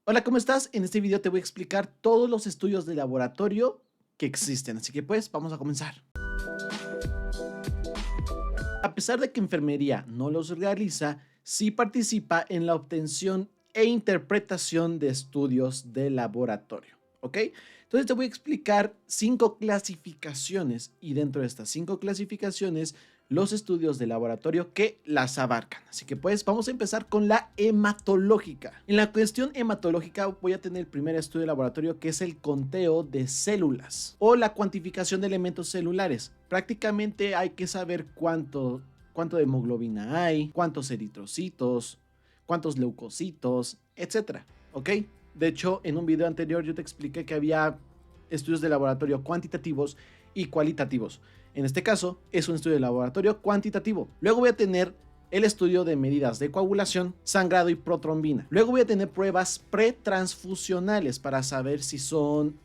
Hola, ¿cómo estás? En este video te voy a explicar todos los estudios de laboratorio que existen, así que pues vamos a comenzar. A pesar de que enfermería no los realiza, sí participa en la obtención e interpretación de estudios de laboratorio, ¿ok? Entonces te voy a explicar 5 clasificaciones y dentro de estas 5 clasificaciones los estudios de laboratorio que las abarcan. Así que pues vamos a empezar con la hematológica. En la cuestión hematológica voy a tener el primer estudio de laboratorio, que es el conteo de células o la cuantificación de elementos celulares. Prácticamente hay que saber cuánto de hemoglobina hay, cuántos eritrocitos, cuántos leucocitos, etcétera, ¿ok? De hecho, en un video anterior yo te expliqué que había estudios de laboratorio cuantitativos y cualitativos. En este caso, es un estudio de laboratorio cuantitativo. Luego voy a tener el estudio de medidas de coagulación, sangrado y protrombina. Luego voy a tener pruebas pretransfusionales para saber si son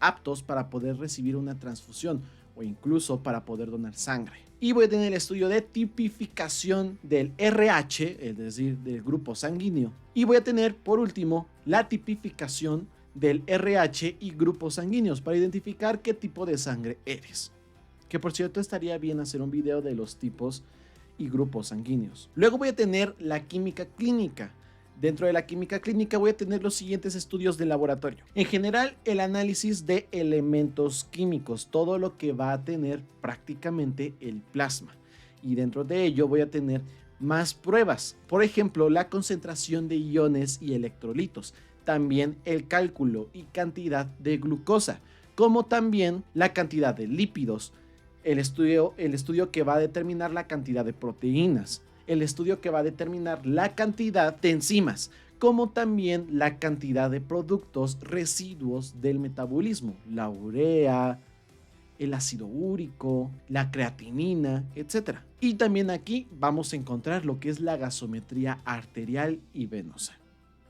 aptos para poder recibir una transfusión o incluso para poder donar sangre. Y voy a tener el estudio de tipificación del RH, es decir, del grupo sanguíneo. Y voy a tener, por último, la tipificación del RH y grupos sanguíneos para identificar qué tipo de sangre eres. Que por cierto estaría bien hacer un video de los tipos y grupos sanguíneos. Luego voy a tener la química clínica. Dentro de la química clínica voy a tener los siguientes estudios de laboratorio. En general, el análisis de elementos químicos, todo lo que va a tener prácticamente el plasma. Y dentro de ello voy a tener más pruebas. Por ejemplo, la concentración de iones y electrolitos. También el cálculo y cantidad de glucosa, como también la cantidad de lípidos. El estudio que va a determinar la cantidad de proteínas, el estudio que va a determinar la cantidad de enzimas, como también la cantidad de productos residuos del metabolismo, la urea, el ácido úrico, la creatinina, etc. Y también aquí vamos a encontrar lo que es la gasometría arterial y venosa.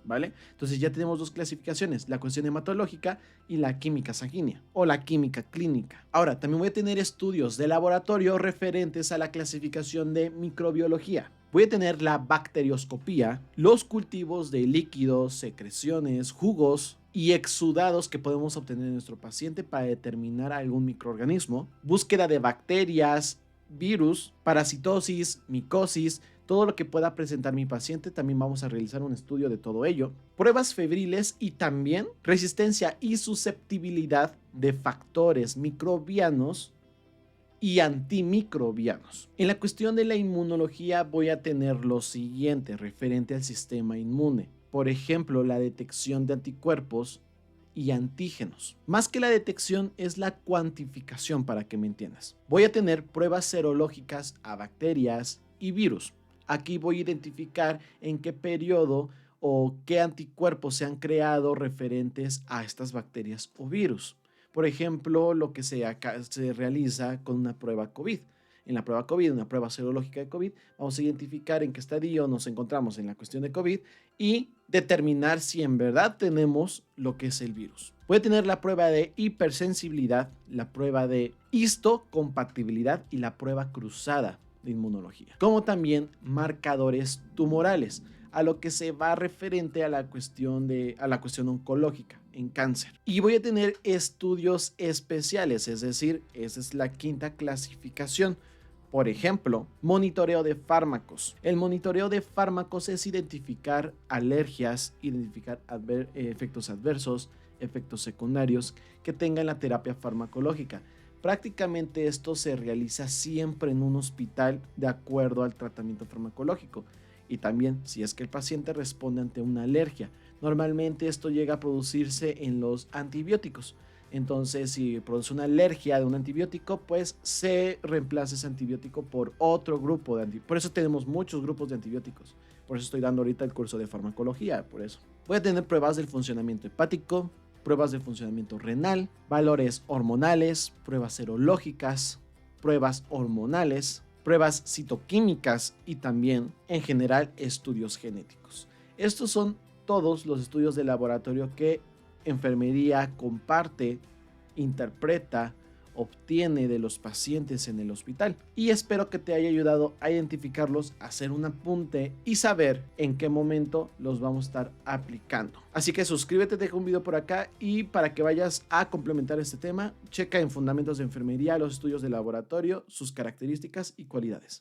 ¿Vale? Entonces ya tenemos dos clasificaciones, la cuestión hematológica y la química sanguínea o la química clínica. Ahora, también voy a tener estudios de laboratorio referentes a la clasificación de microbiología. Voy a tener la bacterioscopía, los cultivos de líquidos, secreciones, jugos y exudados que podemos obtener en nuestro paciente para determinar algún microorganismo, búsqueda de bacterias, virus, parasitosis, micosis, todo lo que pueda presentar mi paciente. También vamos a realizar un estudio de todo ello, pruebas febriles y también resistencia y susceptibilidad de factores microbianos y antimicrobianos. En la cuestión de la inmunología voy a tener lo siguiente referente al sistema inmune, por ejemplo, la detección de anticuerpos y antígenos. Más que la detección es la cuantificación, para que me entiendas. Voy a tener pruebas serológicas a bacterias y virus. Aquí voy a identificar en qué periodo o qué anticuerpos se han creado referentes a estas bacterias o virus. Por ejemplo, lo que se realiza con una prueba COVID. En la prueba COVID, una prueba serológica de COVID, vamos a identificar en qué estadio nos encontramos en la cuestión de COVID y determinar si en verdad tenemos lo que es el virus. Puede tener la prueba de hipersensibilidad, la prueba de histocompatibilidad y la prueba cruzada de inmunología, como también marcadores tumorales, a lo que se va referente a la cuestión oncológica en cáncer. Y voy a tener estudios especiales, es decir, esa es la quinta clasificación. Por ejemplo, monitoreo de fármacos. El monitoreo de fármacos es identificar alergias, identificar efectos adversos, efectos secundarios que tenga la terapia farmacológica. Prácticamente esto se realiza siempre en un hospital de acuerdo al tratamiento farmacológico. Y también si es que el paciente responde ante una alergia. Normalmente esto llega a producirse en los antibióticos. Entonces, si produce una alergia de un antibiótico, pues se reemplaza ese antibiótico por otro grupo de antibióticos. Por eso tenemos muchos grupos de antibióticos. Por eso estoy dando ahorita el curso de farmacología, por eso. Voy a tener pruebas del funcionamiento hepático, pruebas de funcionamiento renal, valores hormonales, pruebas serológicas, pruebas hormonales, pruebas citoquímicas y también, en general, estudios genéticos. Estos son todos los estudios de laboratorio que enfermería comparte, interpreta obtiene de los pacientes en el hospital. Y espero que te haya ayudado a identificarlos, hacer un apunte y saber en qué momento los vamos a estar aplicando. Así que suscríbete, te dejo un video por acá, y para que vayas a complementar este tema, checa en Fundamentos de Enfermería los estudios de laboratorio, sus características y cualidades.